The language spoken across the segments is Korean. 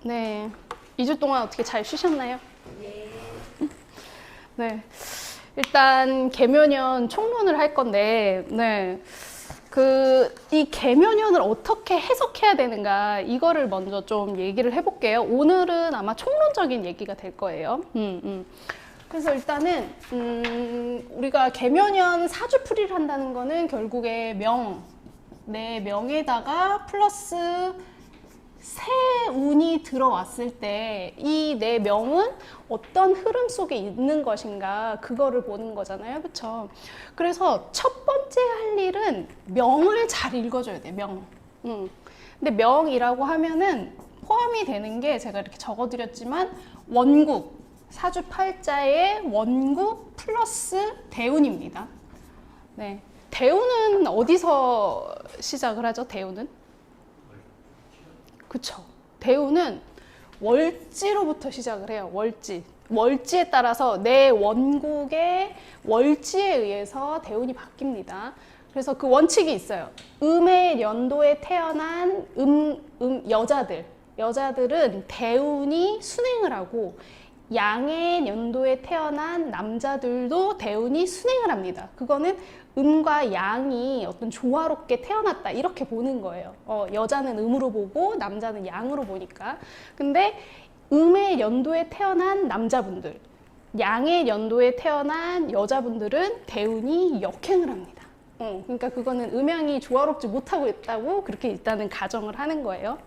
네. 2주 동안 어떻게 잘 쉬셨나요? 네. 네. 일단 계묘년 총론을 할 건데, 네. 이 계묘년을 어떻게 해석해야 되는가, 이거를 먼저 좀 얘기를 해볼게요. 오늘은 아마 총론적인 얘기가 될 거예요. 그래서 일단은, 우리가 계묘년 사주풀이를 한다는 거는 결국에 내 명에다가 플러스 새 운이 들어왔을 때 이 내 명은 어떤 흐름 속에 있는 것인가, 그거를 보는 거잖아요. 그쵸? 그래서 첫 번째 할 일은 명을 잘 읽어줘야 돼. 명. 근데 명이라고 하면은 포함이 되는 게 제가 이렇게 적어드렸지만 원국, 사주팔자의 원국 플러스 대운입니다. 네. 대운은 어디서 시작을 하죠? 대운은? 그쵸. 대운은 월지로부터 시작을 해요. 월지. 월지에 따라서 내 원국의 월지에 의해서 대운이 바뀝니다. 그래서 그 원칙이 있어요. 음의 연도에 태어난 여자들은 대운이 순행을 하고, 양의 연도에 태어난 남자들도 대운이 순행을 합니다. 그거는 음과 양이 어떤 조화롭게 태어났다, 이렇게 보는 거예요. 여자는 음으로 보고 남자는 양으로 보니까. 근데 음의 연도에 태어난 남자분들, 양의 연도에 태어난 여자분들은 대운이 역행을 합니다. 그러니까 그거는 음양이 조화롭지 못하고 있다고 그렇게 일단은 가정을 하는 거예요.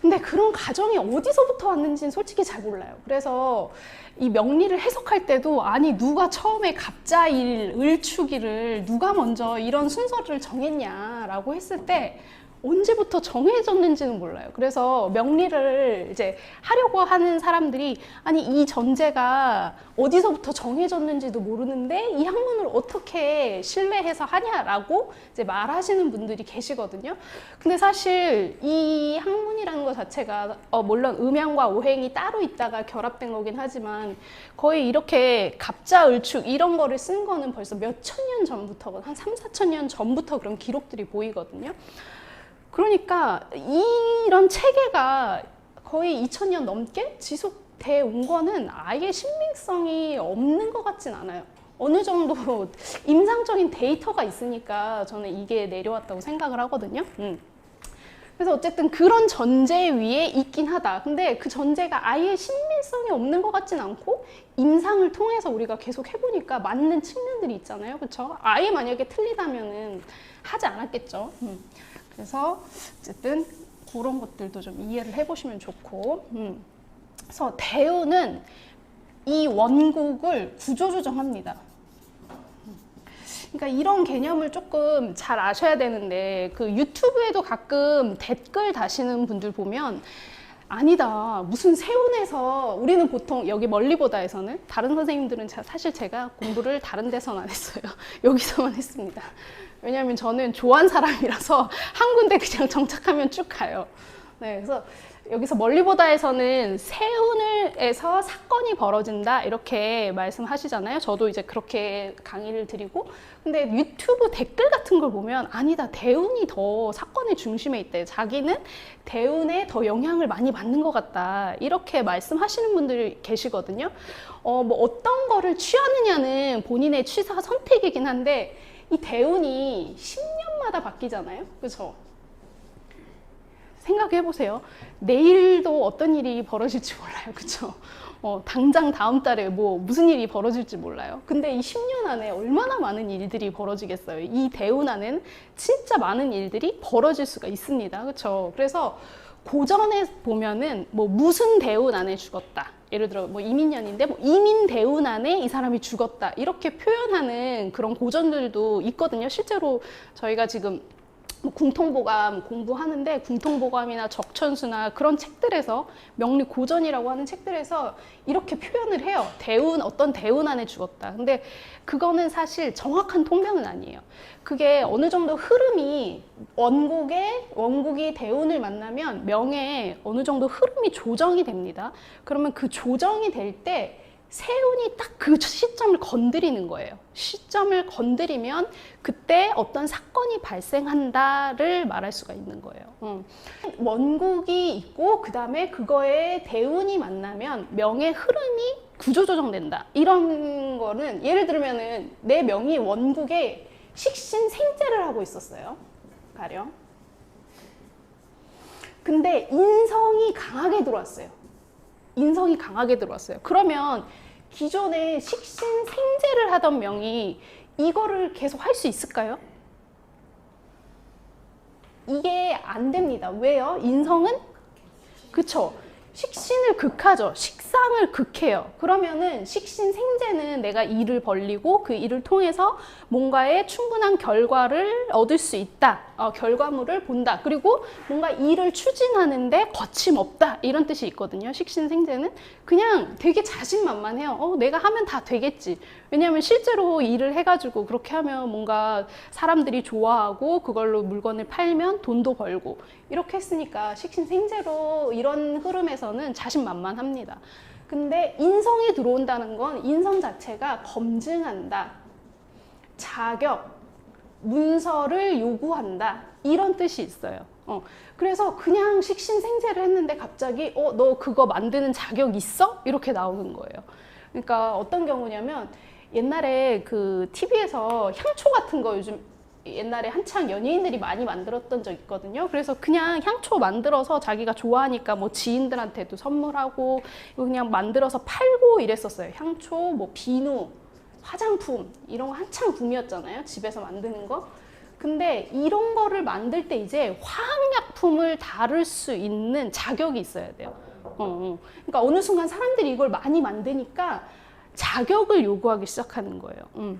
근데 그런 가정이 어디서부터 왔는지는 솔직히 잘 몰라요. 그래서 이 명리를 해석할 때도, 아니 누가 처음에 갑자일, 을축일을 누가 먼저 이런 순서를 정했냐라고 했을 때 언제부터 정해졌는지는 몰라요. 그래서 명리를 이제 하려고 하는 사람들이, 아니 이 전제가 어디서부터 정해졌는지도 모르는데 이 학문을 어떻게 신뢰해서 하냐라고 이제 말하시는 분들이 계시거든요. 근데 사실 이 학문이라는 것 자체가 물론 음양과 오행이 따로 있다가 결합된 거긴 하지만, 거의 이렇게 갑자을축 이런 거를 쓴 거는 벌써 몇천 년 전부터, 한 3, 4천 년 전부터 그런 기록들이 보이거든요. 그러니까 이런 체계가 거의 2000년 넘게 지속돼 온 거는 아예 신빙성이 없는 것 같진 않아요. 어느 정도 임상적인 데이터가 있으니까 저는 이게 내려왔다고 생각을 하거든요. 그래서 어쨌든 그런 전제 위에 있긴 하다. 근데 그 전제가 아예 신빙성이 없는 것 같진 않고, 임상을 통해서 우리가 계속 해보니까 맞는 측면들이 있잖아요. 그렇죠? 아예 만약에 틀리다면은 하지 않았겠죠. 그래서 어쨌든 그런 것들도 좀 이해를 해보시면 좋고, 그래서 대운은 이 원국을 구조조정합니다. 그러니까 이런 개념을 조금 잘 아셔야 되는데, 그 유튜브에도 가끔 댓글 다시는 분들 보면, 아니다, 무슨 세운에서, 우리는 보통 여기 멀리보다에서는, 다른 선생님들은 사실 제가 공부를 다른 데서는 안 했어요. 여기서만 했습니다. 왜냐하면 저는 좋아하는 사람이라서 한 군데 그냥 정착하면 쭉 가요. 네, 그래서 여기서 멀리보다에서는 세운에서 사건이 벌어진다, 이렇게 말씀하시잖아요. 저도 이제 그렇게 강의를 드리고, 근데 유튜브 댓글 같은 걸 보면, 아니다, 대운이 더 사건의 중심에 있대, 자기는 대운에 더 영향을 많이 받는 것 같다, 이렇게 말씀하시는 분들이 계시거든요. 뭐 어떤 거를 취하느냐는 본인의 취사 선택이긴 한데, 이 대운이 10년마다 바뀌잖아요. 그렇죠? 생각해 보세요. 내일도 어떤 일이 벌어질지 몰라요. 그렇죠? 당장 다음 달에 무슨 일이 벌어질지 몰라요. 근데 이 10년 안에 얼마나 많은 일들이 벌어지겠어요. 이 대운 안에는 진짜 많은 일들이 벌어질 수가 있습니다. 그렇죠? 그래서 고전에 보면은 무슨 대운 안에 죽었다, 예를 들어 이민년인데 이민 대운 안에 이 사람이 죽었다, 이렇게 표현하는 그런 고전들도 있거든요. 실제로 저희가 지금 궁통보감 공부하는데, 궁통보감이나 적천수나 그런 책들에서, 명리 고전이라고 하는 책들에서 이렇게 표현을 해요. 어떤 대운 안에 죽었다. 근데 그거는 사실 정확한 통명은 아니에요. 그게 어느 정도 흐름이, 원국이 대운을 만나면 명에 어느 정도 흐름이 조정이 됩니다. 그러면 그 조정이 될 때 세운이 딱 그 시점을 건드리는 거예요. 시점을 건드리면 그때 어떤 사건이 발생한다를 말할 수가 있는 거예요. 원국이 있고 그 다음에 그거에 대운이 만나면 명의 흐름이 구조조정된다. 이런 거는 예를 들면은 내 명이 원국에 식신생재를 하고 있었어요. 가령. 근데 인성이 강하게 들어왔어요. 인성이 강하게 들어왔어요. 그러면 기존에 식신생재를 하던 명이 이거를 계속 할 수 있을까요? 이게 안 됩니다. 왜요? 인성은? 그쵸. 식신을 극하죠. 식상을 극해요. 그러면은 식신생재는 내가 일을 벌리고 그 일을 통해서 뭔가의 충분한 결과를 얻을 수 있다. 결과물을 본다. 그리고 뭔가 일을 추진하는데 거침없다. 이런 뜻이 있거든요. 식신생재는 그냥 되게 자신만만해요. 내가 하면 다 되겠지. 왜냐하면 실제로 일을 해가지고 그렇게 하면 뭔가 사람들이 좋아하고 그걸로 물건을 팔면 돈도 벌고 이렇게 했으니까 식신생재로 이런 흐름에서는 자신만만합니다. 근데 인성이 들어온다는 건 인성 자체가 검증한다. 자격, 문서를 요구한다. 이런 뜻이 있어요. 그래서 그냥 식신생재를 했는데 갑자기 너 그거 만드는 자격 있어? 이렇게 나오는 거예요. 그러니까 어떤 경우냐면 옛날에 그 TV에서 향초 같은 거 요즘 옛날에 한창 연예인들이 많이 만들었던 적 있거든요. 그래서 그냥 향초 만들어서 자기가 좋아하니까 뭐 지인들한테도 선물하고 그냥 만들어서 팔고 이랬었어요. 향초, 뭐 비누, 화장품 이런 거 한창 붐이었잖아요. 집에서 만드는 거. 근데 이런 거를 만들 때 이제 화학약품을 다룰 수 있는 자격이 있어야 돼요. 그러니까 어느 순간 사람들이 이걸 많이 만드니까 자격을 요구하기 시작하는 거예요.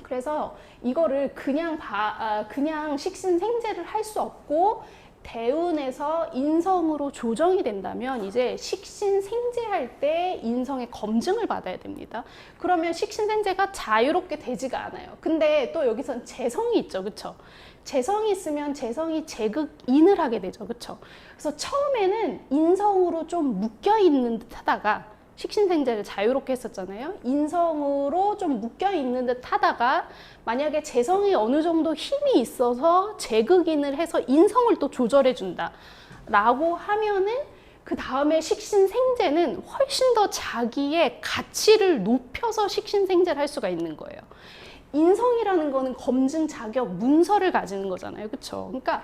그래서 이거를 그냥 식신생재를 할 수 없고 대운에서 인성으로 조정이 된다면 이제 식신생재할 때 인성의 검증을 받아야 됩니다. 그러면 식신생재가 자유롭게 되지가 않아요. 근데 또 여기선 재성이 있죠. 그쵸? 재성이 있으면 재성이 재극인을 하게 되죠. 그쵸? 그래서 처음에는 인성으로 좀 묶여있는 듯 하다가 식신생재를 자유롭게 했었잖아요. 인성으로 좀 묶여있는 듯 하다가 만약에 재성이 어느 정도 힘이 있어서 재극인을 해서 인성을 또 조절해 준다 라고 하면은 그 다음에 식신생재는 훨씬 더 자기의 가치를 높여서 식신생재를 할 수가 있는 거예요. 인성이라는 거는 검증 자격 문서를 가지는 거잖아요. 그쵸? 그러니까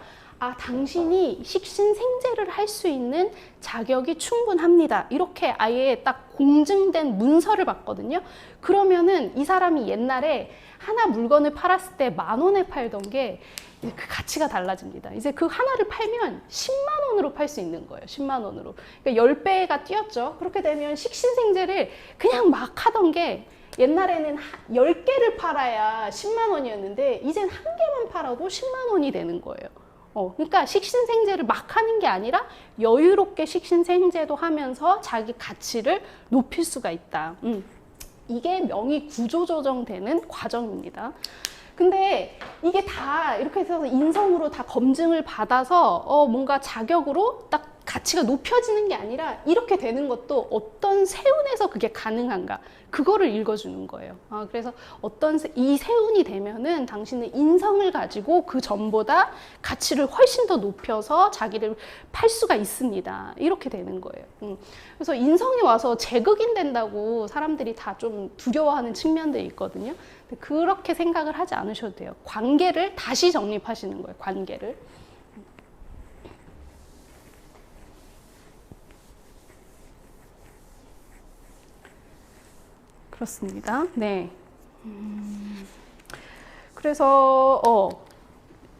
당신이 식신생재를 할 수 있는 자격이 충분합니다. 이렇게 아예 딱 공증된 문서를 받거든요. 그러면은 이 사람이 옛날에 하나 물건을 팔았을 때 10,000원에 팔던 게 그 가치가 달라집니다. 이제 그 하나를 팔면 10만 원으로 팔 수 있는 거예요. 10만 원으로. 그러니까 10배가 뛰었죠. 그렇게 되면 식신생재를 그냥 막 하던 게 옛날에는 10개를 팔아야 10만 원이었는데 이젠 한 개만 팔아도 10만 원이 되는 거예요. 그러니까 식신생재를 막 하는 게 아니라 여유롭게 식신생재도 하면서 자기 가치를 높일 수가 있다. 이게 명의 구조조정되는 과정입니다. 근데 이게 다 이렇게 해서 인성으로 다 검증을 받아서 뭔가 자격으로 딱 가치가 높여지는 게 아니라 이렇게 되는 것도 어떤 세운에서 그게 가능한가 그거를 읽어주는 거예요. 그래서 이 세운이 되면은 당신은 인성을 가지고 그 전보다 가치를 훨씬 더 높여서 자기를 팔 수가 있습니다. 이렇게 되는 거예요. 그래서 인성이 와서 재극인 된다고 사람들이 다 좀 두려워하는 측면들이 있거든요. 그렇게 생각을 하지 않으셔도 돼요. 관계를 다시 정립하시는 거예요. 관계를. 그렇습니다. 네. 그래서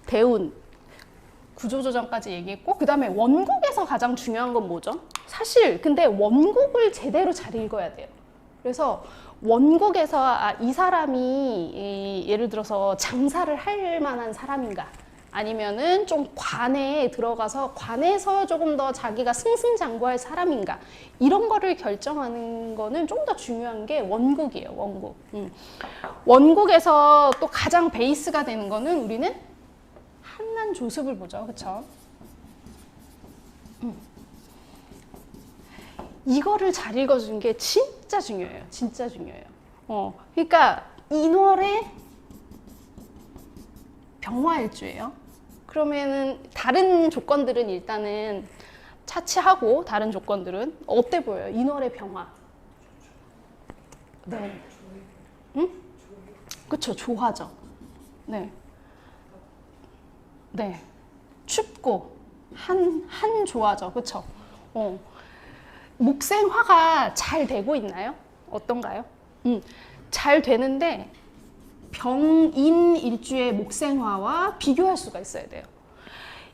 대운, 구조조정까지 얘기했고 그 다음에 원국에서 가장 중요한 건 뭐죠? 사실 근데 원국을 제대로 잘 읽어야 돼요. 그래서 원국에서 이 사람이 예를 들어서 장사를 할 만한 사람인가 아니면은 좀 관에 들어가서 관에서 조금 더 자기가 승승장구할 사람인가 이런 거를 결정하는 거는 좀 더 중요한 게 원국이에요. 원국. 원국에서 또 가장 베이스가 되는 거는 우리는 한난조습을 보죠. 그쵸? 이거를 잘 읽어주는 게 진짜 중요해요. 진짜 중요해요. 그러니까 인월의 병화일주예요. 그러면은 다른 조건들은 일단은 차치하고, 다른 조건들은 어때 보여요? 인월의 병화. 네. 응? 그쵸, 조화죠. 네. 네. 춥고 한 조화죠. 그쵸? 목생화가 잘 되고 있나요? 어떤가요? 잘 되는데 병인 일주의 목생화와 비교할 수가 있어야 돼요.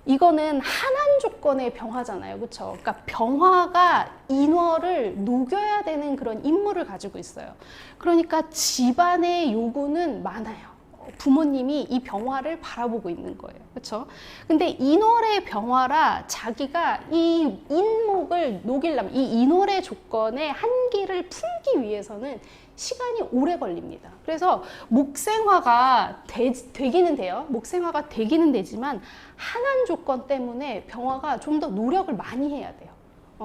이거는 한한 조건의 병화잖아요. 그렇죠? 그러니까 병화가 인월을 녹여야 되는 그런 임무를 가지고 있어요. 그러니까 집안의 요구는 많아요. 부모님이 이 병화를 바라보고 있는 거예요. 그렇죠? 근데 인월의 병화라 자기가 이 인목을 녹이려면, 이 인월의 조건의 한기를 풀기 위해서는 시간이 오래 걸립니다. 그래서 목생화가 되기는 돼요. 목생화가 되기는 되지만 한한 조건 때문에 병화가 좀 더 노력을 많이 해야 돼요.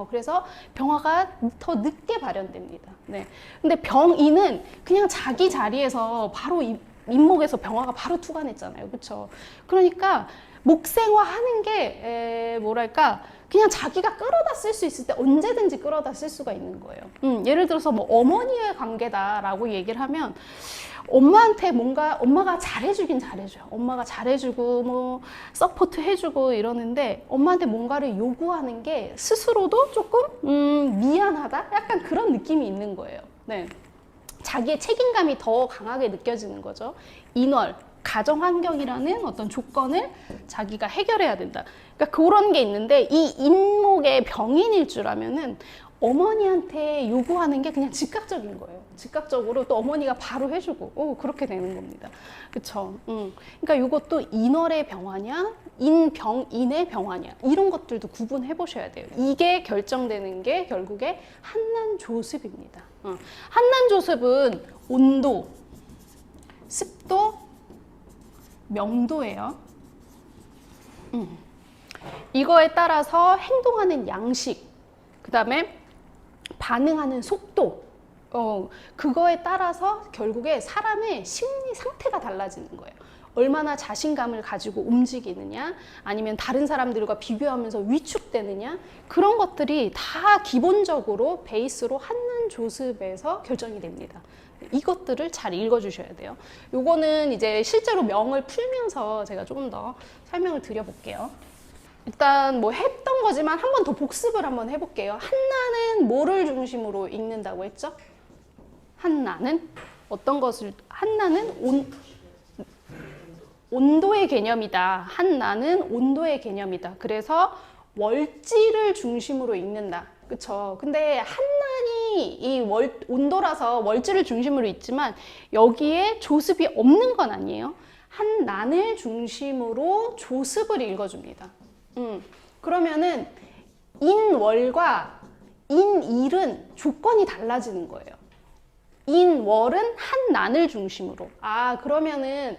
그래서 병화가 더 늦게 발현됩니다. 네. 근데 병인은 그냥 자기 자리에서 바로 인목에서 병화가 바로 투관했잖아요. 그렇죠? 그러니까 목생화 하는 게 뭐랄까, 그냥 자기가 끌어다 쓸 수 있을 때 언제든지 끌어다 쓸 수가 있는 거예요. 예를 들어서 뭐 어머니의 관계다라고 얘기를 하면, 엄마한테 뭔가 엄마가 잘해주긴 잘해줘요. 엄마가 잘해주고 뭐 서포트 해주고 이러는데, 엄마한테 뭔가를 요구하는 게 스스로도 조금 미안하다? 약간 그런 느낌이 있는 거예요. 네. 자기의 책임감이 더 강하게 느껴지는 거죠. 인월, 가정 환경이라는 어떤 조건을 자기가 해결해야 된다. 그러니까 그런 게 있는데, 이 인목의 병인일 줄 알면은 어머니한테 요구하는 게 그냥 즉각적인 거예요. 즉각적으로 또 어머니가 바로 해주고, 그렇게 되는 겁니다. 그쵸? 그러니까 이것도 인월의 병화냐, 인병인의 병화냐, 이런 것들도 구분해 보셔야 돼요. 이게 결정되는 게 결국에 한난조습입니다. 한난조습은 온도, 습도, 명도예요. 이거에 따라서 행동하는 양식, 그 다음에 반응하는 속도, 그거에 따라서 결국에 사람의 심리 상태가 달라지는 거예요. 얼마나 자신감을 가지고 움직이느냐, 아니면 다른 사람들과 비교하면서 위축되느냐, 그런 것들이 다 기본적으로 베이스로 한난조습에서 결정이 됩니다. 이것들을 잘 읽어주셔야 돼요. 요거는 이제 실제로 명을 풀면서 제가 조금 더 설명을 드려볼게요. 일단 뭐 했던 거지만 한 번 더 복습을 한번 해볼게요. 한나는 뭐를 중심으로 읽는다고 했죠? 한나는 어떤 것을, 한나는 온도의 개념이다. 한나는 온도의 개념이다. 그래서 월지를 중심으로 읽는다. 그쵸? 근데 한난이 이 온도라서 월지를 중심으로 읽지만 여기에 조습이 없는 건 아니에요. 한난을 중심으로 조습을 읽어줍니다. 그러면은 인월과 인일은 조건이 달라지는 거예요. 인월은 한난을 중심으로. 그러면은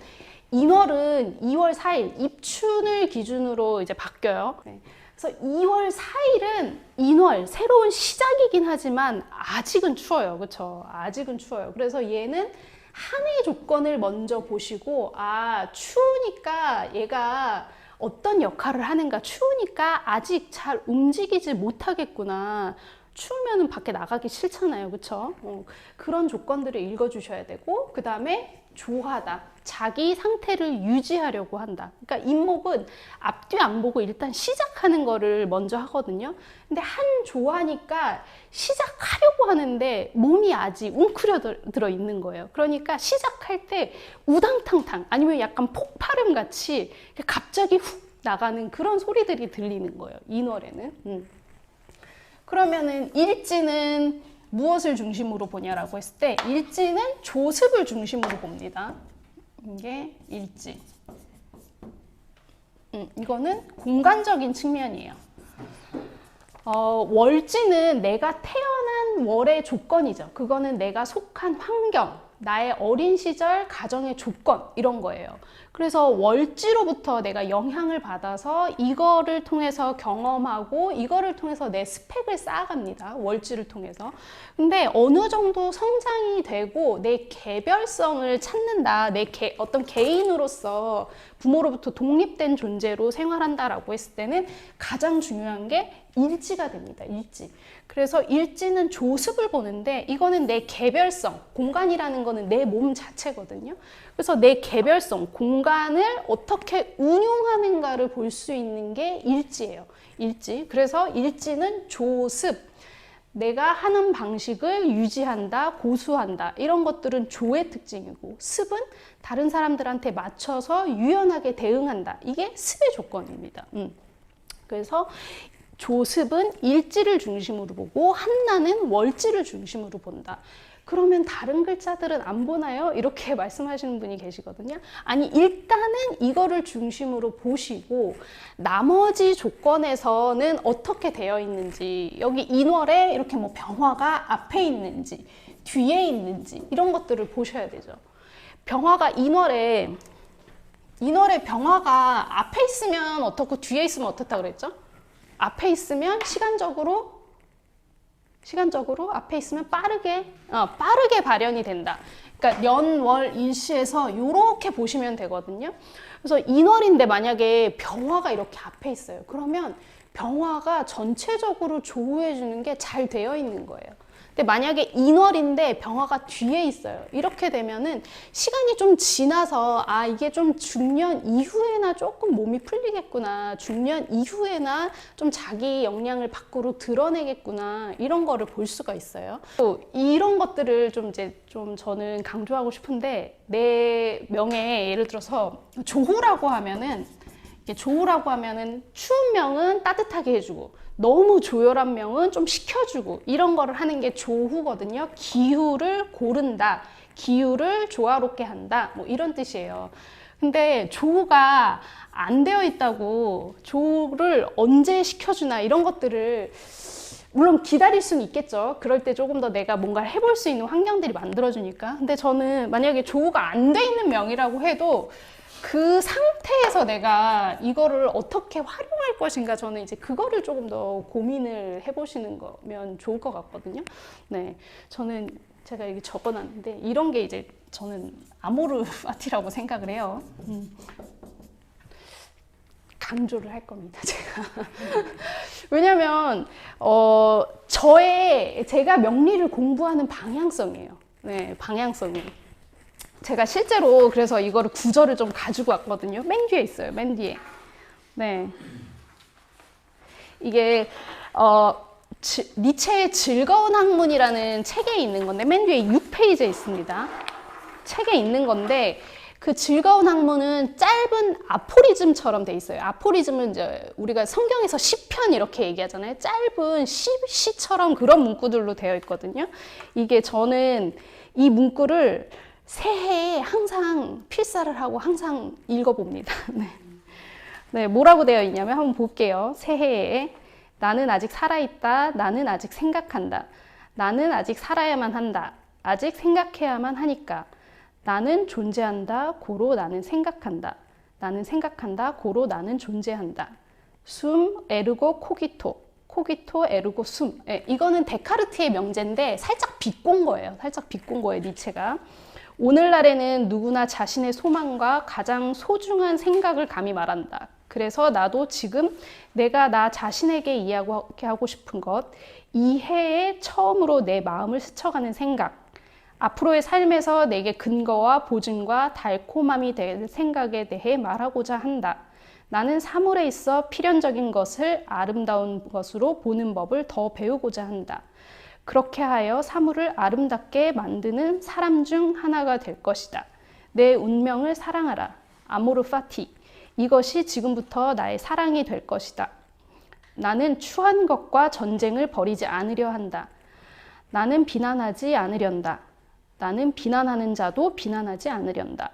인월은 2월 4일 입춘을 기준으로 이제 바뀌어요. 그래서 2월 4일은 인월, 새로운 시작이긴 하지만 아직은 추워요. 그렇죠? 아직은 추워요. 그래서 얘는 한해 조건을 먼저 보시고, 추우니까 얘가 어떤 역할을 하는가, 추우니까 아직 잘 움직이지 못하겠구나. 추우면 밖에 나가기 싫잖아요. 그쵸? 그런 조건들을 읽어주셔야 되고, 그 다음에 조하다. 자기 상태를 유지하려고 한다. 그러니까 인목은 앞뒤 안 보고 일단 시작하는 거를 먼저 하거든요. 근데 한조하니까 시작하려고 하는데 몸이 아직 웅크려들어 있는 거예요. 그러니까 시작할 때 우당탕탕, 아니면 약간 폭발음 같이 갑자기 훅 나가는 그런 소리들이 들리는 거예요. 인월에는. 그러면은 일지는 무엇을 중심으로 보냐라고 했을 때, 일지는 조습을 중심으로 봅니다. 이게 일지. 이거는 공간적인 측면이에요. 월지는 내가 태어난 월의 조건이죠. 그거는 내가 속한 환경, 나의 어린 시절 가정의 조건 이런 거예요. 그래서 월지로부터 내가 영향을 받아서 이거를 통해서 경험하고 이거를 통해서 내 스펙을 쌓아갑니다. 월지를 통해서. 근데 어느 정도 성장이 되고 내 개별성을 찾는다. 어떤 개인으로서 부모로부터 독립된 존재로 생활한다라고 했을 때는 가장 중요한 게 일지가 됩니다. 일지. 그래서 일지는 조습을 보는데 이거는 내 개별성, 공간이라는 거는 내 몸 자체거든요. 그래서 내 개별성, 공간을 어떻게 운용하는가를 볼 수 있는 게 일지예요. 일지. 그래서 일지는 조습, 내가 하는 방식을 유지한다, 고수한다 이런 것들은 조의 특징이고 습은 다른 사람들한테 맞춰서 유연하게 대응한다. 이게 습의 조건입니다. 그래서 조습은 일지를 중심으로 보고 한나는 월지를 중심으로 본다. 그러면 다른 글자들은 안 보나요? 이렇게 말씀하시는 분이 계시거든요. 아니 일단은 이거를 중심으로 보시고 나머지 조건에서는 어떻게 되어 있는지 여기 인월에 이렇게 뭐 병화가 앞에 있는지 뒤에 있는지 이런 것들을 보셔야 되죠. 병화가 인월에 병화가 앞에 있으면 어떻고 뒤에 있으면 어떻다 그랬죠? 앞에 있으면 시간적으로 앞에 있으면 빠르게 발현이 된다. 그러니까 연, 월, 일시에서 이렇게 보시면 되거든요. 그래서 인월인데 만약에 병화가 이렇게 앞에 있어요. 그러면 병화가 전체적으로 조우해 주는 게 잘 되어 있는 거예요. 근데 만약에 인월인데 병화가 뒤에 있어요. 이렇게 되면은 시간이 좀 지나서 이게 좀 중년 이후에나 조금 몸이 풀리겠구나. 중년 이후에나 좀 자기 역량을 밖으로 드러내겠구나. 이런 거를 볼 수가 있어요. 또 이런 것들을 좀 저는 강조하고 싶은데 내 명에 예를 들어서 조후라고 하면은 추운 명은 따뜻하게 해주고 너무 조열한 명은 좀 식혀주고 이런 거를 하는 게 조후거든요. 기후를 고른다, 기후를 조화롭게 한다, 뭐 이런 뜻이에요. 근데 조후가 안 되어 있다고 조후를 언제 식혀주나 이런 것들을 물론 기다릴 수는 있겠죠. 그럴 때 조금 더 내가 뭔가를 해볼 수 있는 환경들이 만들어주니까. 근데 저는 만약에 조후가 안 돼 있는 명이라고 해도 그 상태에서 내가 이거를 어떻게 활용할 것인가 저는 이제 그거를 조금 더 고민을 해보시는 거면 좋을 것 같거든요. 네, 저는 제가 여기 적어놨는데 이런 게 이제 저는 아모르 파티라고 생각을 해요. 강조를 할 겁니다, 제가. 왜냐면 제가 명리를 공부하는 방향성이에요. 네, 방향성이에요. 제가 실제로 그래서 이거를 구절을 좀 가지고 왔거든요. 맨 뒤에 있어요. 맨 뒤에. 네. 이게 니체의 즐거운 학문이라는 책에 있는 건데 맨 뒤에 6페이지에 있습니다. 책에 있는 건데 그 즐거운 학문은 짧은 아포리즘처럼 돼 있어요. 아포리즘은 이제 우리가 성경에서 시편 이렇게 얘기하잖아요. 짧은 시처럼 그런 문구들로 되어 있거든요. 이게 저는 이 문구를 새해에 항상 필사를 하고 항상 읽어봅니다. 네. 네, 뭐라고 되어 있냐면 한번 볼게요. 새해에 나는 아직 살아있다. 나는 아직 생각한다. 나는 아직 살아야만 한다. 아직 생각해야만 하니까. 나는 존재한다. 고로 나는 생각한다. 나는 생각한다. 고로 나는 존재한다. 숨, 에르고 코기토. 코기토, 에르고 숨. 네, 이거는 데카르트의 명제인데 살짝 비꼰 거예요. 살짝 비꼰 거예요, 니체가. 오늘날에는 누구나 자신의 소망과 가장 소중한 생각을 감히 말한다. 그래서 나도 지금 내가 나 자신에게 이야기하고 싶은 것, 이 해에 처음으로 내 마음을 스쳐가는 생각, 앞으로의 삶에서 내게 근거와 보증과 달콤함이 될 생각에 대해 말하고자 한다. 나는 사물에 있어 필연적인 것을 아름다운 것으로 보는 법을 더 배우고자 한다. 그렇게 하여 사물을 아름답게 만드는 사람 중 하나가 될 것이다. 내 운명을 사랑하라. 아모르 파티. 이것이 지금부터 나의 사랑이 될 것이다. 나는 추한 것과 전쟁을 벌이지 않으려 한다. 나는 비난하지 않으련다. 나는 비난하는 자도 비난하지 않으련다.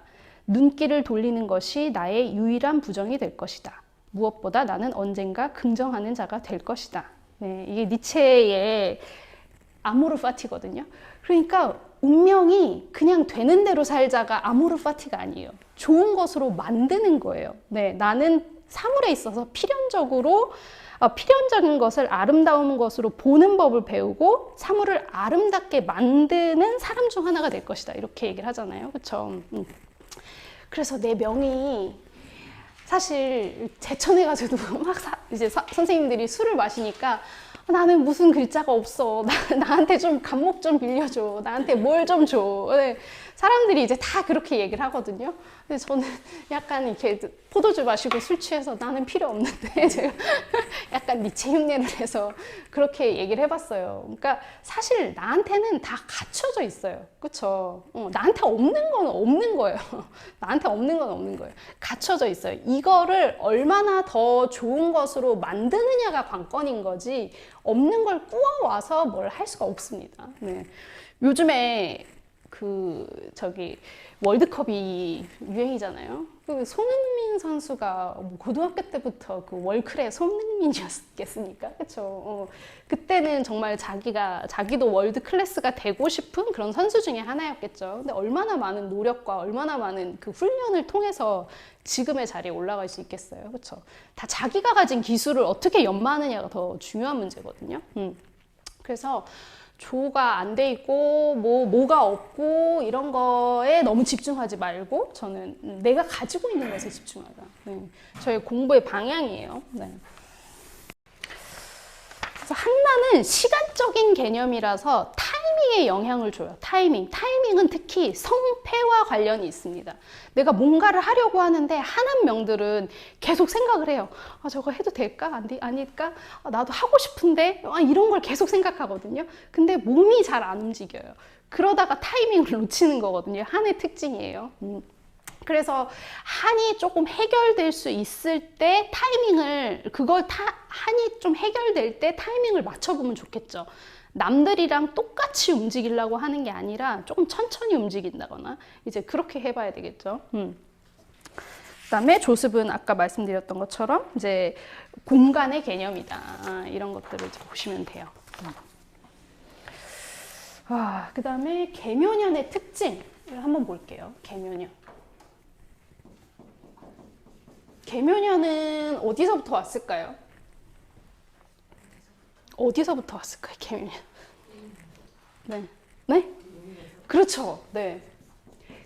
눈길을 돌리는 것이 나의 유일한 부정이 될 것이다. 무엇보다 나는 언젠가 긍정하는 자가 될 것이다. 네, 이게 니체의 아모르 파티거든요. 그러니까 운명이 그냥 되는 대로 살자가 아모르 파티가 아니에요. 좋은 것으로 만드는 거예요. 네, 나는 사물에 있어서 필연적인 것을 아름다운 것으로 보는 법을 배우고 사물을 아름답게 만드는 사람 중 하나가 될 것이다. 이렇게 얘기를 하잖아요. 그렇죠? 그래서 내 명이 사실 제천해가지고 막 이제 선생님들이 술을 마시니까 나는 무슨 글자가 없어. 나한테 좀 감목 좀 빌려줘. 나한테 뭘 좀 줘. 네. 사람들이 이제 다 그렇게 얘기를 하거든요. 근데 저는 약간 이렇게 포도주 마시고 술 취해서 나는 필요 없는데 제가 약간 니체 흉내를 해서 그렇게 얘기를 해봤어요. 그러니까 사실 나한테는 다 갖춰져 있어요. 그쵸? 나한테 없는 건 없는 거예요. 나한테 없는 건 없는 거예요. 갖춰져 있어요. 이거를 얼마나 더 좋은 것으로 만드느냐가 관건인 거지 없는 걸 꾸어와서 뭘 할 수가 없습니다. 네. 요즘에 월드컵이 유행이잖아요. 손흥민 선수가 고등학교 때부터 그 월클의 손흥민이었겠습니까? 그렇죠. 그때는 정말 자기도 월드 클래스가 되고 싶은 그런 선수 중에 하나였겠죠. 근데 얼마나 많은 노력과 얼마나 많은 그 훈련을 통해서 지금의 자리에 올라갈 수 있겠어요. 그렇죠. 다 자기가 가진 기술을 어떻게 연마하느냐가 더 중요한 문제거든요. 그래서 조가 안 돼 있고 뭐가 없고 이런 거에 너무 집중하지 말고 저는 내가 가지고 있는 것에 집중하자. 네. 저의 공부의 방향이에요. 네. 그래서 한나는 시간적인 개념이라서 타이밍에 영향을 줘요. 타이밍은 특히 성패와 관련이 있습니다. 내가 뭔가를 하려고 하는데 한한명들은 계속 생각을 해요. 저거 해도 될까? 아닐까? 나도 하고 싶은데? 이런 걸 계속 생각하거든요. 근데 몸이 잘 안 움직여요. 그러다가 타이밍을 놓치는 거거든요. 한의 특징이에요. 그래서 한이 조금 해결될 수 있을 때 한이 좀 해결될 때 타이밍을 맞춰보면 좋겠죠. 남들이랑 똑같이 움직이려고 하는 게 아니라 조금 천천히 움직인다거나 이제 그렇게 해봐야 되겠죠. 그다음에 조습은 아까 말씀드렸던 것처럼 이제 공간의 개념이다. 이런 것들을 이제 보시면 돼요. 그다음에 계묘년의 특징을 한번 볼게요. 계묘년은 어디서부터 왔을까요? 어디서부터 왔을까요, 계묘년? 네. 네? 그렇죠. 네.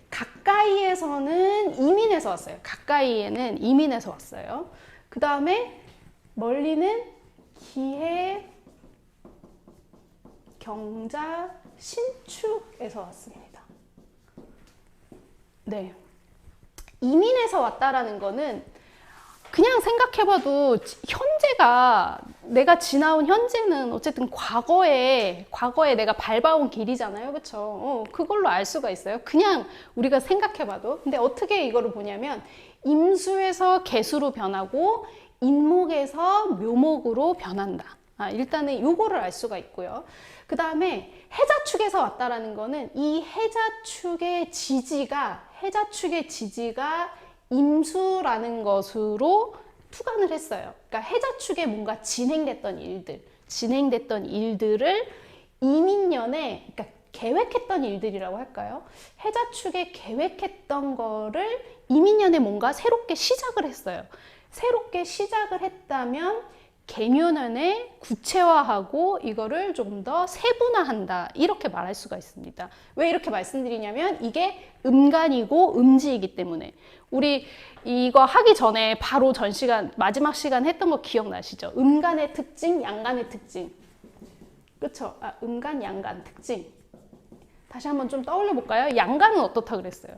가까이에서는 이민에서 왔어요. 가까이에는 이민에서 왔어요. 그 다음에 멀리는 기해, 경자, 신축에서 왔습니다. 네. 이민에서 왔다라는 거는 그냥 생각해봐도 내가 지나온 현재는 어쨌든 과거에 내가 밟아온 길이잖아요. 그쵸? 그걸로 알 수가 있어요. 그냥 우리가 생각해봐도. 근데 어떻게 이거를 보냐면 임수에서 개수로 변하고 인목에서 묘목으로 변한다. 일단은 요거를 알 수가 있고요. 그 다음에 해자축에서 왔다라는 거는 이 해자축의 지지가 임수라는 것으로 투관을 했어요. 그러니까 해자축에 뭔가 진행됐던 일들을 이민년에, 그러니까 계획했던 일들이라고 할까요? 해자축에 계획했던 거를 이민년에 뭔가 새롭게 시작을 했어요. 새롭게 시작을 했다면 계묘년에 구체화하고 이거를 좀 더 세분화한다. 이렇게 말할 수가 있습니다. 왜 이렇게 말씀드리냐면 이게 음간이고 음지이기 때문에. 우리 이거 하기 전에 바로 마지막 시간 했던 거 기억나시죠? 음간의 특징, 양간의 특징. 그쵸? 음간, 양간 특징. 다시 한번 좀 떠올려 볼까요? 양간은 어떻다 그랬어요?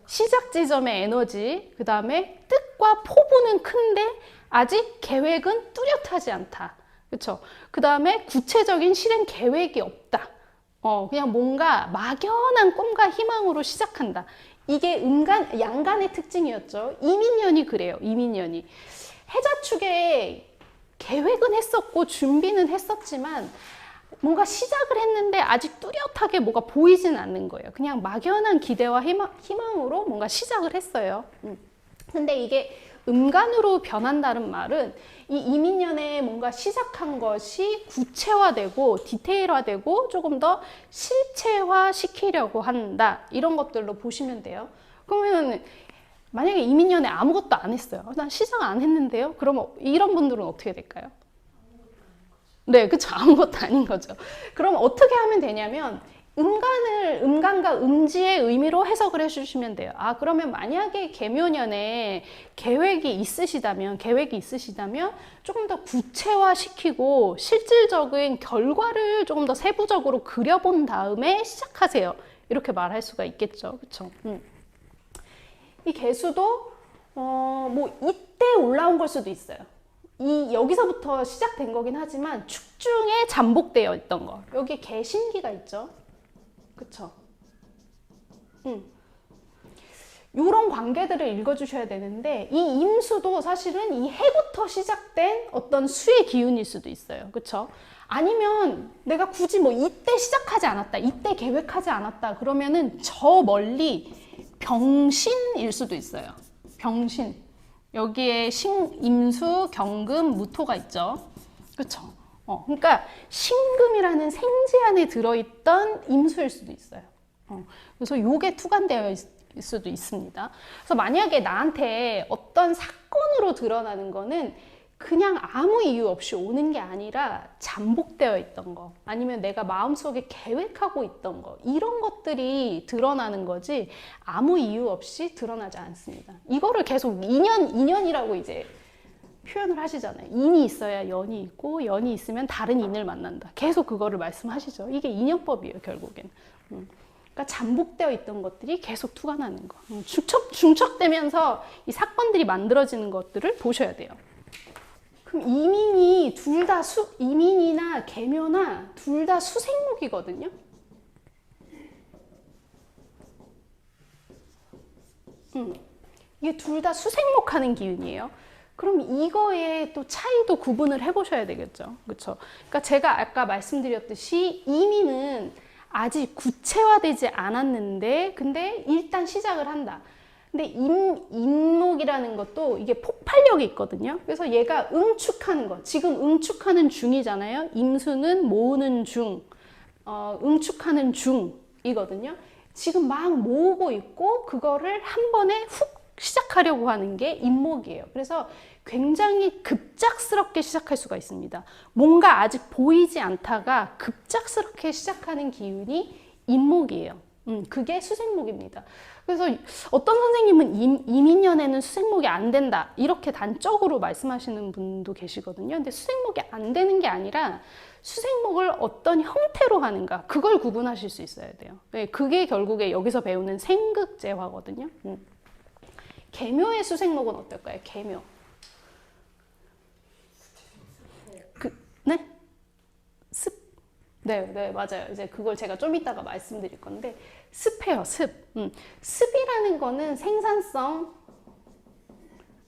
시작 지점의 에너지, 그 다음에 뜻과 포부는 큰데 아직 계획은 뚜렷하지 않다. 그렇죠? 그 다음에 구체적인 실행 계획이 없다. 그냥 뭔가 막연한 꿈과 희망으로 시작한다. 이게 양간의 특징이었죠. 이민년이 그래요. 이민년이. 해자축에 계획은 했었고 준비는 했었지만 뭔가 시작을 했는데 아직 뚜렷하게 뭐가 보이진 않는 거예요. 그냥 막연한 기대와 희망으로 뭔가 시작을 했어요. 근데 이게 음간으로 변한다는 말은 이 이민년에 뭔가 시작한 것이 구체화되고 디테일화되고 조금 더 실체화 시키려고 한다. 이런 것들로 보시면 돼요. 그러면 만약에 이민년에 아무것도 안 했어요. 난 시작 안 했는데요. 그러면 이런 분들은 어떻게 될까요? 네, 그쵸. 아무것도 아닌 거죠. 그럼 어떻게 하면 되냐면 음간과 음지의 의미로 해석을 해주시면 돼요. 아, 그러면 만약에 개묘년에 계획이 있으시다면 조금 더 구체화시키고 실질적인 결과를 조금 더 세부적으로 그려본 다음에 시작하세요. 이렇게 말할 수가 있겠죠. 그쵸? 이 개수도 뭐 이때 올라온 걸 수도 있어요. 여기서부터 시작된 거긴 하지만 축중에 잠복되어 있던 거. 여기 개신기가 있죠. 그쵸? 요런 관계들을 읽어주셔야 되는데 이 임수도 사실은 이 해부터 시작된 어떤 수의 기운일 수도 있어요. 그쵸? 아니면 내가 굳이 뭐 이때 시작하지 않았다, 이때 계획하지 않았다 그러면은 저 멀리 병신일 수도 있어요. 병신. 여기에 임수, 경금, 무토가 있죠. 그쵸? 그러니까 신금이라는 생지 안에 들어있던 임수일 수도 있어요. 그래서 요게 투관되어 있을 수도 있습니다. 그래서 만약에 나한테 어떤 사건으로 드러나는 거는 그냥 아무 이유 없이 오는 게 아니라 잠복되어 있던 거, 아니면 내가 마음속에 계획하고 있던 거, 이런 것들이 드러나는 거지 아무 이유 없이 드러나지 않습니다. 이거를 계속 인연이라고 이제 표현을 하시잖아요. 인이 있어야 연이 있고 연이 있으면 다른 인을 만난다. 계속 그거를 말씀하시죠. 이게 인연법이에요, 결국엔. 그러니까 잠복되어 있던 것들이 계속 투과나는 거. 중첩되면서 이 사건들이 만들어지는 것들을 보셔야 돼요. 그럼 이민이나 계묘나 둘 다 수생목이거든요. 이게 둘 다 수생목하는 기운이에요. 그럼 이거에 또 차이도 구분을 해보셔야 되겠죠. 그렇죠? 그러니까 제가 아까 말씀드렸듯이 이민은 아직 구체화되지 않았는데 근데 일단 시작을 한다. 근데 임목이라는 것도 이게 폭발력이 있거든요. 그래서 얘가 응축하는 거, 지금 응축하는 중이잖아요. 임수는 모으는 중, 응축하는 중이거든요. 지금 막 모으고 있고 그거를 한 번에 훅 시작하려고 하는 게 임목이에요. 그래서 굉장히 급작스럽게 시작할 수가 있습니다. 뭔가 아직 보이지 않다가 급작스럽게 시작하는 기운이 임목이에요. 그게 수생목입니다. 그래서 어떤 선생님은 이민년에는 수생목이 안 된다 이렇게 단적으로 말씀하시는 분도 계시거든요. 근데 수생목이 안 되는 게 아니라 수생목을 어떤 형태로 하는가 그걸 구분하실 수 있어야 돼요. 그게 결국에 여기서 배우는 생극재화거든요. 계묘의 수생목은 어떨까요? 계묘. 네? 네, 맞아요. 이제 그걸 제가 좀 이따가 말씀드릴 건데, 습해요, 습. 습이라는 거는 생산성.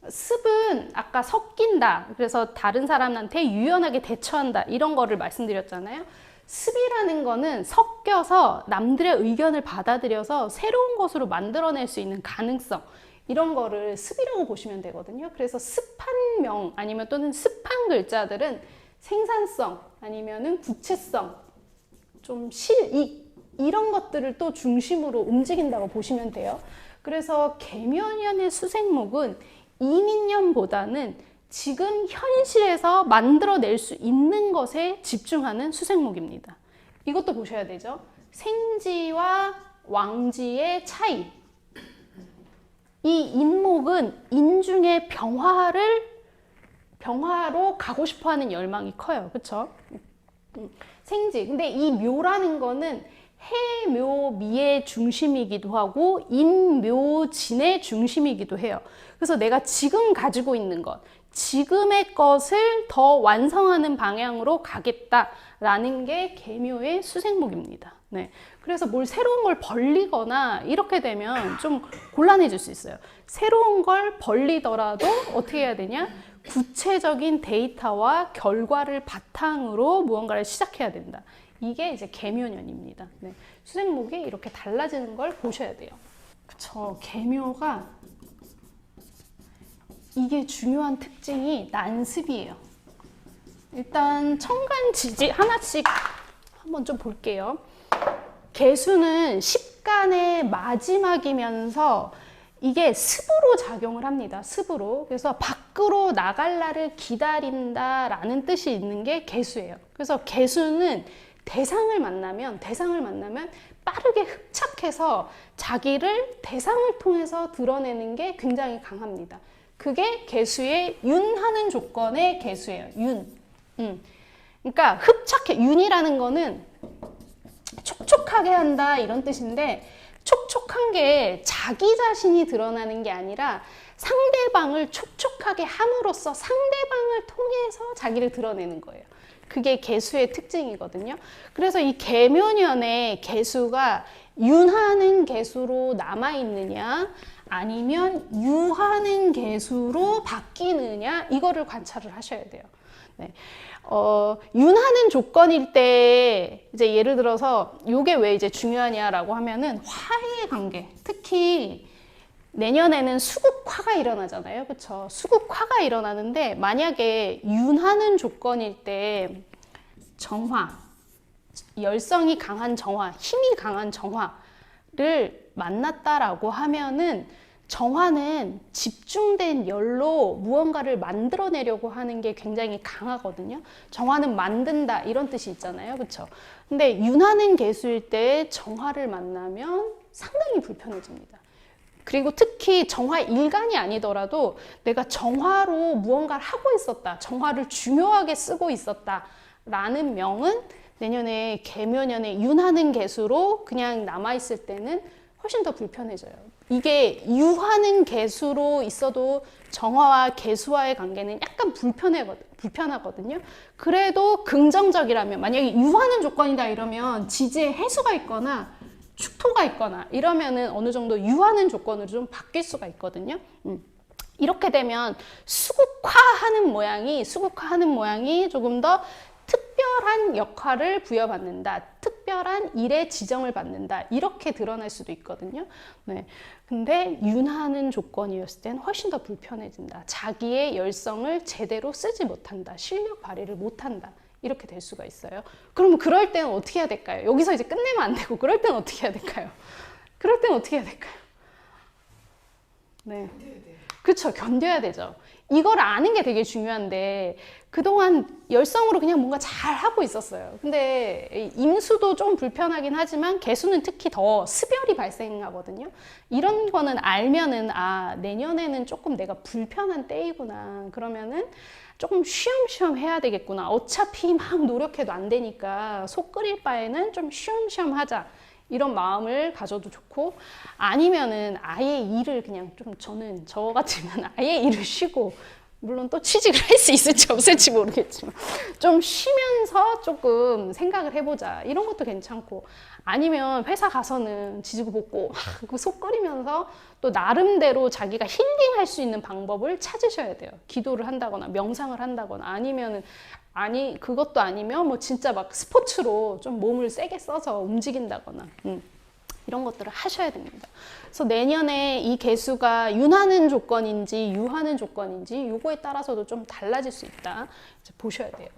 습은 아까 섞인다. 그래서 다른 사람한테 유연하게 대처한다. 이런 거를 말씀드렸잖아요. 습이라는 거는 섞여서 남들의 의견을 받아들여서 새로운 것으로 만들어낼 수 있는 가능성. 이런 거를 습이라고 보시면 되거든요. 그래서 습한 명 아니면 또는 습한 글자들은 생산성 아니면은 구체성, 좀 이런 것들을 또 중심으로 움직인다고 보시면 돼요. 그래서 계묘년의 수생목은 이민년보다는 지금 현실에서 만들어낼 수 있는 것에 집중하는 수생목입니다. 이것도 보셔야 되죠. 생지와 왕지의 차이. 이 인목은 인중의 병화로 가고 싶어하는 열망이 커요. 그렇죠? 생지. 근데 이 묘라는 거는 해묘미의 중심이기도 하고 인묘진의 중심이기도 해요. 그래서 내가 지금 가지고 있는 것, 지금의 것을 더 완성하는 방향으로 가겠다라는 게 계묘의 수생목입니다. 네. 그래서 뭘 새로운 걸 벌리거나 이렇게 되면 좀 곤란해질 수 있어요. 새로운 걸 벌리더라도 어떻게 해야 되냐? 구체적인 데이터와 결과를 바탕으로 무언가를 시작해야 된다. 이게 이제 계묘년입니다. 네. 수생목이 이렇게 달라지는 걸 보셔야 돼요. 그쵸. 계묘가 이게 중요한 특징이 난습이에요. 일단 천간지지 하나씩 한번 좀 볼게요. 개수는 십간의 마지막이면서 이게 습으로 작용을 합니다. 습으로. 그래서 밖으로 나갈 날을 기다린다라는 뜻이 있는 게 개수예요. 그래서 개수는 대상을 만나면 빠르게 흡착해서 자기를 대상을 통해서 드러내는 게 굉장히 강합니다. 그게 개수의 윤하는 조건의 개수예요. 윤. 그러니까 흡착해. 윤이라는 거는 촉촉하게 한다 이런 뜻인데, 촉촉한 게 자기 자신이 드러나는 게 아니라 상대방을 촉촉하게 함으로써 상대방을 통해서 자기를 드러내는 거예요. 그게 개수의 특징이거든요. 그래서 이 계묘년에 개수가 윤하는 개수로 남아있느냐 아니면 유하는 개수로 바뀌느냐, 이거를 관찰을 하셔야 돼요. 네. 윤하는 조건일 때 이제 예를 들어서 요게 왜 이제 중요하냐라고 하면은 화의 관계, 특히 내년에는 수국화가 일어나잖아요. 그쵸? 수국화가 일어나는데 만약에 윤하는 조건일 때 정화, 열성이 강한 정화, 힘이 강한 정화를 만났다라고 하면은, 정화는 집중된 열로 무언가를 만들어내려고 하는 게 굉장히 강하거든요. 정화는 만든다 이런 뜻이 있잖아요. 그렇죠? 근데 윤하는 개수일 때 정화를 만나면 상당히 불편해집니다. 그리고 특히 정화 일간이 아니더라도 내가 정화로 무언가를 하고 있었다, 정화를 중요하게 쓰고 있었다 라는 명은 내년에 계묘년에 윤하는 개수로 그냥 남아있을 때는 훨씬 더 불편해져요. 이게 유하는 개수로 있어도 정화와 개수와의 관계는 약간 불편하거든요. 그래도 긍정적이라면, 만약에 유하는 조건이다 이러면 지지에 해수가 있거나 축토가 있거나 이러면은 어느 정도 유하는 조건으로 좀 바뀔 수가 있거든요. 이렇게 되면 수국화하는 모양이 조금 더 특별한 역할을 부여받는다, 특별한 일의 지정을 받는다, 이렇게 드러날 수도 있거든요. 네. 근데 윤하는 조건이었을 땐 훨씬 더 불편해진다. 자기의 열성을 제대로 쓰지 못한다. 실력 발휘를 못한다. 이렇게 될 수가 있어요. 그러면 그럴 때는 어떻게 해야 될까요? 여기서 이제 끝내면 안 되고, 그럴 때는 어떻게 해야 될까요? 네. 그렇죠. 견뎌야 되죠. 이걸 아는 게 되게 중요한데, 그동안 열성으로 그냥 뭔가 잘 하고 있었어요. 근데 임수도 좀 불편하긴 하지만 개수는 특히 더 습열이 발생하거든요. 이런 거는 알면은, 아, 내년에는 조금 내가 불편한 때이구나. 그러면은 조금 쉬엄쉬엄 해야 되겠구나. 어차피 막 노력해도 안 되니까 속 끓일 바에는 좀 쉬엄쉬엄 하자. 이런 마음을 가져도 좋고, 아니면은 아예 일을 그냥 저 같으면 아예 일을 쉬고, 물론 또 취직을 할 수 있을지 없을지 모르겠지만 좀 쉬면서 조금 생각을 해보자, 이런 것도 괜찮고, 아니면 회사 가서는 지지고 볶고 속 끓이면서 또 나름대로 자기가 힐링할 수 있는 방법을 찾으셔야 돼요. 기도를 한다거나 명상을 한다거나, 그것도 아니면 뭐 진짜 막 스포츠로 좀 몸을 세게 써서 움직인다거나, 이런 것들을 하셔야 됩니다. 그래서 내년에 이 개수가 윤하는 조건인지 유하는 조건인지 요거에 따라서도 좀 달라질 수 있다. 이제 보셔야 돼요.